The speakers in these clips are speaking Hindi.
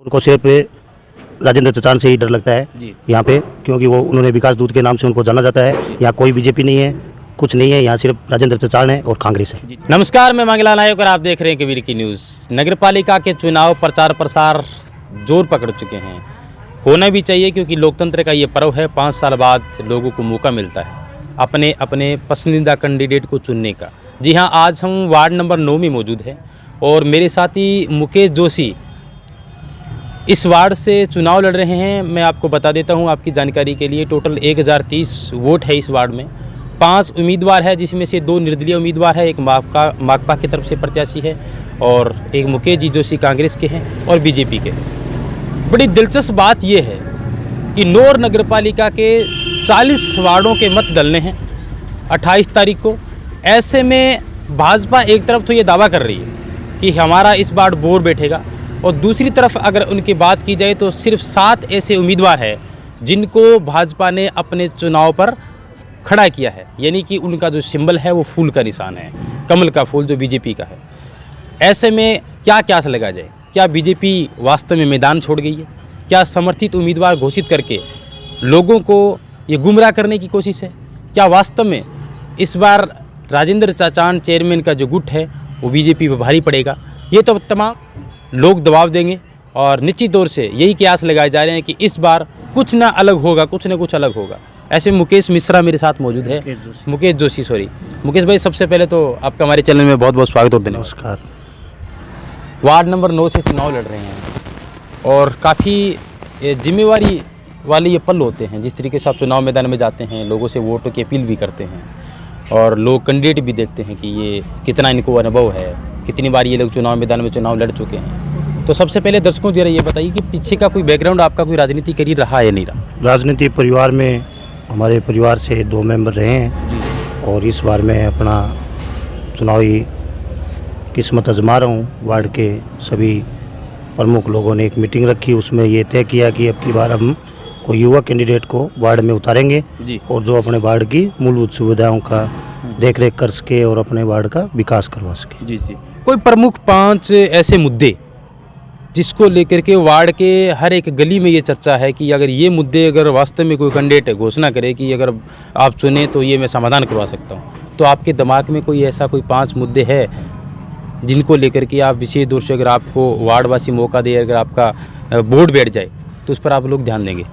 उनको सिर्फ राजेंद्र चचान से ही डर लगता है यहाँ पे, क्योंकि वो उन्होंने विकास दूत के नाम से उनको जाना जाता है। यहाँ कोई बीजेपी नहीं है, कुछ नहीं है, यहाँ सिर्फ राजेंद्र चचान है और कांग्रेस है। नमस्कार, मैं मंगला नायक और आप देख रहे हैं कबीर की न्यूज़। नगर पालिका के चुनाव प्रचार प्रसार जोर पकड़ चुके हैं। होना भी चाहिए क्योंकि लोकतंत्र का ये पर्व है। 5 साल बाद लोगों को मौका मिलता है अपने अपने पसंदीदा कैंडिडेट को चुनने का। जी हाँ, आज हम वार्ड नंबर 9 में मौजूद हैं और मेरे साथी मुकेश जोशी इस वार्ड से चुनाव लड़ रहे हैं। मैं आपको बता देता हूं आपकी जानकारी के लिए, टोटल 1030 वोट है इस वार्ड में। 5 उम्मीदवार है, जिसमें से 2 निर्दलीय उम्मीदवार है, एक माकपा की तरफ से प्रत्याशी है और एक मुकेश जी जोशी कांग्रेस के हैं और बीजेपी के। बड़ी दिलचस्प बात यह है कि नौर नगर पालिका के 40 वार्डों के मत डलने हैं 28 तारीख को। ऐसे में भाजपा एक तरफ तो ये दावा कर रही है कि हमारा इस बार बोर बैठेगा, और दूसरी तरफ अगर उनकी बात की जाए तो सिर्फ 7 ऐसे उम्मीदवार हैं जिनको भाजपा ने अपने चुनाव पर खड़ा किया है। यानी कि उनका जो सिंबल है वो फूल का निशान है, कमल का फूल जो बीजेपी का है। ऐसे में क्या क्यास लगा जाए? क्या बीजेपी वास्तव में मैदान छोड़ गई है? क्या समर्थित उम्मीदवार घोषित करके लोगों को ये गुमराह करने की कोशिश है? क्या वास्तव में इस बार राजेंद्र चचान चेयरमैन का जो गुट है वो बीजेपी पर भारी पड़ेगा? ये तो तमाम लोग दबाव देंगे और निश्चित तौर से यही कयास लगाए जा रहे हैं कि इस बार कुछ ना अलग होगा, कुछ ना कुछ अलग होगा। ऐसे मुकेश मिश्रा मेरे साथ मौजूद है, मुकेश जोशी सॉरी। मुकेश भाई, सबसे पहले तो आपका हमारे चैनल में बहुत बहुत स्वागत और धन्यवाद। नमस्कार। वार्ड नंबर 9 से चुनाव लड़ रहे हैं और काफ़ी जिम्मेवारी वाले ये पल होते हैं। जिस तरीके से आप चुनाव मैदान में जाते हैं, लोगों से वोटों की अपील भी करते हैं और लोग कैंडिडेट भी देखते हैं कि ये कितना इनको अनुभव है, कितनी बार ये लोग चुनाव मैदान में चुनाव लड़ चुके हैं। तो सबसे पहले दर्शकों जरा ये बताइए कि पीछे का कोई बैकग्राउंड आपका, कोई राजनीति करियर रहा है या नहीं रहा? राजनीति परिवार में हमारे परिवार से 2 मेंबर रहे हैं और इस बार मैं अपना चुनावी किस्मत आजमा रहा हूँ। वार्ड के सभी प्रमुख लोगों ने एक मीटिंग रखी, उसमें ये तय किया कि अब की बार हम कोई युवा कैंडिडेट को वार्ड में उतारेंगे और जो अपने वार्ड की मूलभूत सुविधाओं का देख रेख कर सके और अपने वार्ड का विकास करवा सके। जी। कोई प्रमुख 5 ऐसे मुद्दे जिसको लेकर के वार्ड के हर एक गली में ये चर्चा है कि अगर ये मुद्दे अगर वास्तव में कोई कैंडिडेट घोषणा करे कि अगर आप चुने तो ये मैं समाधान करवा सकता हूँ, तो आपके दिमाग में कोई ऐसा कोई 5 मुद्दे है जिनको लेकर के आप विशेष रूप से अगर आपको वार्डवासी मौका दे, अगर आपका बोर्ड बैठ जाए तो उस पर आप लोग ध्यान देंगे?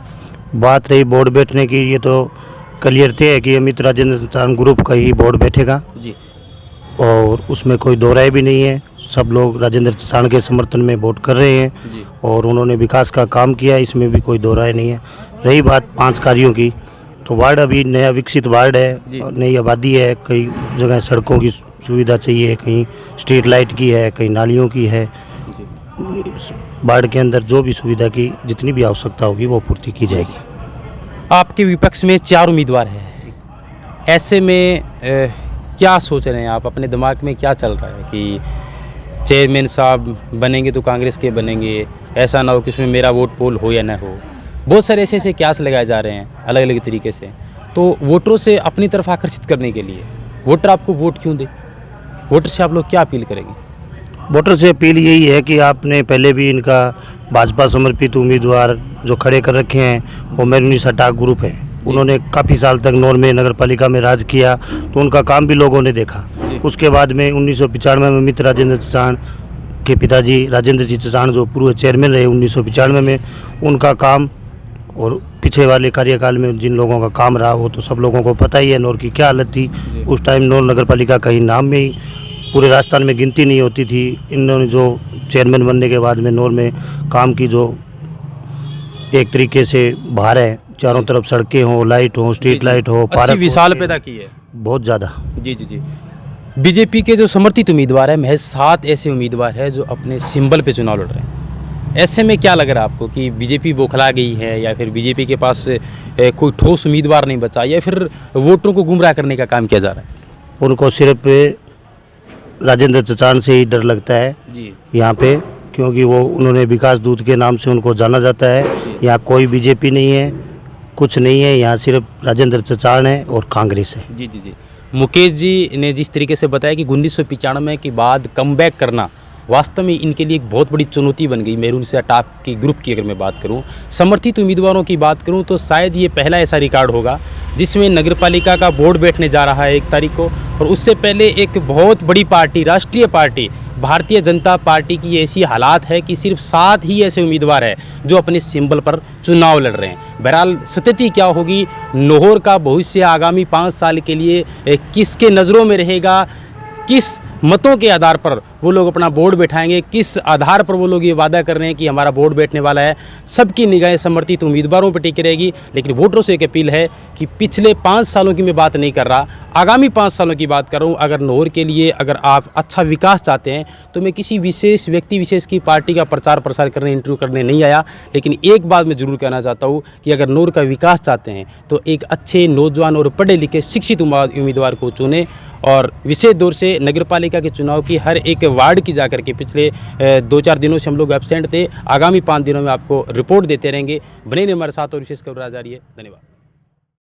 बात रही बोर्ड बैठने की, ये तो क्लियर थे कि अमित राजेंद्र चचान ग्रुप का ही बोर्ड बैठेगा जी, और उसमें कोई दो राय भी नहीं है। सब लोग राजेंद्र चचान के समर्थन में वोट कर रहे हैं जी। और उन्होंने विकास का काम किया, इसमें भी कोई दो राय नहीं है। रही बात 5 कार्यों की, तो वार्ड अभी नया विकसित वार्ड है, नई आबादी है, कई जगह सड़कों की सुविधा चाहिए, कहीं स्ट्रीट लाइट की है, कहीं नालियों की है। वार्ड के अंदर जो भी सुविधा की जितनी भी आवश्यकता होगी वो पूर्ति की जाएगी। आपके विपक्ष में 4 उम्मीदवार हैं, ऐसे में क्या सोच रहे हैं आप? अपने दिमाग में क्या चल रहा है कि चेयरमैन साहब बनेंगे तो कांग्रेस के बनेंगे, ऐसा ना हो कि उसमें मेरा वोट पोल हो या ना हो? बहुत सारे ऐसे क्यास लगाए जा रहे हैं अलग अलग तरीके से। तो वोटरों से अपनी तरफ आकर्षित करने के लिए वोटर आपको वोट क्यों दे? वोटर से आप लोग क्या अपील करेंगे? वोटर से अपील यही है कि आपने पहले भी इनका भाजपा समर्पित उम्मीदवार जो खड़े कर रखे हैं वो मेरुनी सटाक ग्रुप है। उन्होंने काफ़ी साल तक नौर में नगर पालिका में राज किया, तो उनका काम भी लोगों ने देखा। उसके बाद में 1995 में अमित राजेंद्र चचान के पिताजी राजेंद्र जी चचान जो पूर्व चेयरमैन रहे 1995 में, उनका काम और पीछे वाले कार्यकाल में जिन लोगों का काम रहा वो तो सब लोगों को पता ही है। नौर की क्या हालत थी उस टाइम। नौर नगर पालिका का ही नाम में ही पूरे राजस्थान में गिनती नहीं होती थी। इन्होंने जो चेयरमैन बनने के बाद में नौर में काम की जो एक तरीके से बाहर है, चारों तरफ सड़कें हो, लाइट हो, स्ट्रीट लाइट हो, पार्क विशाल पैदा की है बहुत ज़्यादा। जी। बीजेपी के जो समर्थित उम्मीदवार है, महज 7 ऐसे उम्मीदवार हैं जो अपने सिंबल पे चुनाव लड़ रहे हैं। ऐसे में क्या लग रहा है आपको कि बीजेपी बौखला गई है या फिर बीजेपी के पास कोई ठोस उम्मीदवार नहीं बचा, या फिर वोटरों को गुमराह करने का काम किया जा रहा है? उनको सिर्फ राजेंद्र चचान से ही डर लगता है जी यहाँ पे, क्योंकि वो उन्होंने विकास दूत के नाम से उनको जाना जाता है। यहाँ कोई बीजेपी नहीं है, कुछ नहीं है, यहाँ सिर्फ राजेंद्र चचान है और कांग्रेस है। जी। मुकेश जी ने जिस तरीके से बताया कि 1995 के बाद कमबैक करना वास्तव में इनके लिए एक बहुत बड़ी चुनौती बन गई। मेहरून से अटाक की ग्रुप की अगर मैं बात करूं, समर्थित उम्मीदवारों की बात करूं तो शायद ये पहला ऐसा रिकॉर्ड होगा जिसमें नगर पालिका का बोर्ड बैठने जा रहा है 1 तारीख को, और उससे पहले एक बहुत बड़ी पार्टी, राष्ट्रीय पार्टी भारतीय जनता पार्टी की ऐसी हालात है कि सिर्फ 7 ही ऐसे उम्मीदवार हैं जो अपने सिंबल पर चुनाव लड़ रहे हैं। बहरहाल स्थिति क्या होगी, नौहर का भविष्य आगामी 5 साल के लिए किसके नज़रों में रहेगा, किस मतों के आधार पर वो लोग अपना बोर्ड बैठाएंगे, किस आधार पर वो लोग ये वादा कर रहे हैं कि हमारा बोर्ड बैठने वाला है, सबकी निगाहें समर्थित उम्मीदवारों पर टिकी रहेगी। लेकिन वोटरों से एक अपील है कि पिछले 5 सालों की मैं बात नहीं कर रहा, आगामी 5 सालों की बात कर रहा हूँ। अगर नौहर के लिए अगर आप अच्छा विकास चाहते हैं तो मैं किसी विशेष व्यक्ति विशेष की पार्टी का प्रचार प्रसार करने, इंटरव्यू करने नहीं आया, लेकिन एक बात मैं ज़रूर कहना चाहता हूँ कि अगर नौहर का विकास चाहते हैं तो एक अच्छे नौजवान और पढ़े लिखे शिक्षित उम्मीदवार को चुनें। और विशेष तौर से नगर पालिका के चुनाव की हर एक वार्ड की जाकर के पिछले 2-4 दिनों से हम लोग एब्सेंट थे, आगामी 5 दिनों में आपको रिपोर्ट देते रहेंगे। बने रहिए हमारे साथ और विशेष खबर आ जा रही है। धन्यवाद।